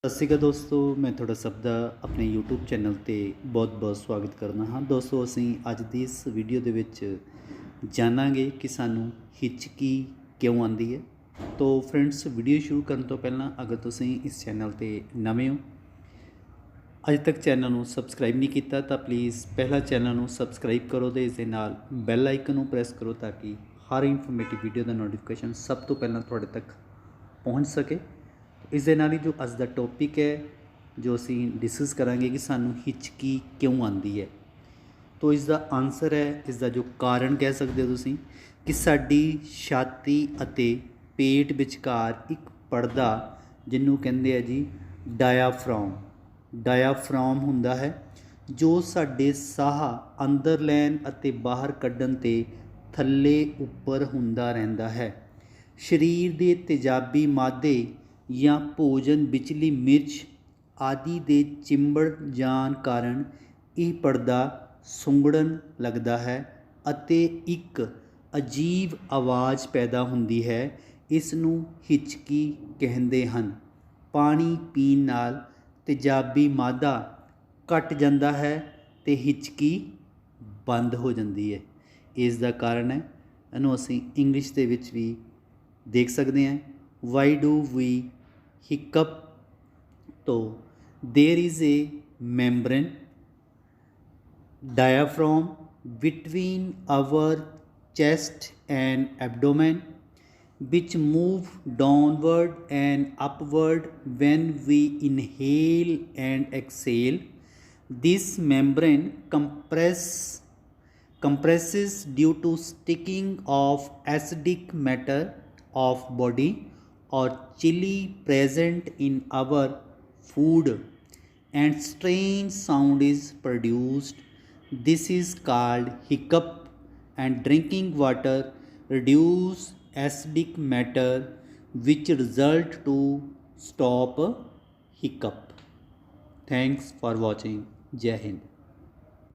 ਸਤਿ ਸ਼੍ਰੀ ਅਕਾਲ ਦੋਸਤੋ, ਮੈਂ ਤੁਹਾਡਾ ਸਭ ਦਾ ਆਪਣੇ YouTube ਚੈਨਲ ਤੇ ਬਹੁਤ-ਬਹੁਤ ਸਵਾਗਤ ਕਰਦਾ ਹਾਂ। ਦੋਸਤੋ, ਅਸੀਂ ਅੱਜ ਦੀ ਇਸ ਵੀਡੀਓ ਦੇ ਵਿੱਚ ਜਾਣਾਂਗੇ ਕਿ ਸਾਨੂੰ ਹਿਚਕੀ ਕਿਉਂ ਆਉਂਦੀ ਹੈ। ਤੋ ਫਰੈਂਡਸ, ਵੀਡੀਓ ਸ਼ੁਰੂ ਕਰਨ ਤੋਂ ਪਹਿਲਾਂ ਅਗਰ ਤੁਸੀਂ ਇਸ ਚੈਨਲ ਤੇ ਨਵੇਂ ਹੋ, ਅਜੇ ਤੱਕ ਚੈਨਲ ਨੂੰ ਸਬਸਕ੍ਰਾਈਬ ਨਹੀਂ ਕੀਤਾ ਤਾਂ ਪਲੀਜ਼ ਪਹਿਲਾਂ ਚੈਨਲ ਨੂੰ ਸਬਸਕ੍ਰਾਈਬ ਕਰੋ ਤੇ ਇਸ ਦੇ ਨਾਲ ਬੈਲ ਆਈਕਨ ਨੂੰ ਪ੍ਰੈਸ ਕਰੋ ਤਾਂ ਕਿ ਹਰ ਇਨਫੋਰਮੇਟਿਵ ਵੀਡੀਓ ਦਾ ਨੋਟੀਫਿਕੇਸ਼ਨ ਸਭ ਤੋਂ ਪਹਿਲਾਂ ਤੁਹਾਡੇ ਤੱਕ ਪਹੁੰਚ ਸਕੇ। ਇਸ ਦੇ ਨਾਲ ਹੀ ਜੋ ਅੱਜ ਦਾ ਟੌਪਿਕ ਹੈ, ਜੋ ਅਸੀਂ ਡਿਸਕਸ ਕਰਾਂਗੇ ਕਿ ਸਾਨੂੰ ਹਿਚਕੀ ਕਿਉਂ ਆਉਂਦੀ ਹੈ। ਤੋ ਇਸ ਦਾ ਆਨਸਰ ਹੈ, ਇਸ ਦਾ ਜੋ ਕਾਰਨ ਕਹਿ ਸਕਦੇ ਹੋ ਤੁਸੀਂ, ਕਿ ਸਾਡੀ ਛਾਤੀ ਅਤੇ ਪੇਟ ਵਿਚਕਾਰ ਇੱਕ ਪਰਦਾ ਜਿਹਨੂੰ ਕਹਿੰਦੇ ਆ ਜੀ ਡਾਇਆਫ੍ਰਾਮ ਹੁੰਦਾ ਹੈ, ਜੋ ਸਾਡੇ ਸਾਹ ਅੰਦਰ ਲੈਣ ਅਤੇ ਬਾਹਰ ਕੱਢਣ 'ਤੇ ਥੱਲੇ ਉੱਪਰ ਹੁੰਦਾ ਰਹਿੰਦਾ ਹੈ। ਸਰੀਰ ਦੇ ਤੇਜ਼ਾਬੀ ਮਾਦੇ ਜਾਂ ਭੋਜਨ ਵਿਚਲੀ ਮਿਰਚ ਆਦਿ ਦੇ ਚਿੰਬੜ ਜਾਣ ਕਾਰਨ ਇਹ ਪਰਦਾ ਸੁੰਗੜਨ ਲੱਗਦਾ ਹੈ ਅਤੇ ਇੱਕ ਅਜੀਬ ਆਵਾਜ਼ ਪੈਦਾ ਹੁੰਦੀ ਹੈ। ਇਸ ਨੂੰ ਹਿਚਕੀ ਕਹਿੰਦੇ ਹਨ। ਪਾਣੀ ਪੀਣ ਨਾਲ ਤੇਜ਼ਾਬੀ ਮਾਦਾ ਘਟ ਜਾਂਦਾ ਹੈ ਅਤੇ ਹਿਚਕੀ ਬੰਦ ਹੋ ਜਾਂਦੀ ਹੈ। ਇਸ ਦਾ ਕਾਰਨ ਹੈ, ਇਹਨੂੰ ਅਸੀਂ ਇੰਗਲਿਸ਼ ਦੇ ਵਿੱਚ ਵੀ ਦੇਖ ਸਕਦੇ ਹਾਂ, ਵਾਈ ਡੂ ਵੀ ਹਿਕਅਪ। तो there is a membrane diaphragm between our chest and abdomen which move downward and upward when we inhale and exhale. This membrane compresses due to sticking of acidic matter of body or chili present in our food, and strange sound is produced. This is called hiccup, and drinking water reduce acidic matter which result to stop hiccup. Thanks for watching. Jai Hind.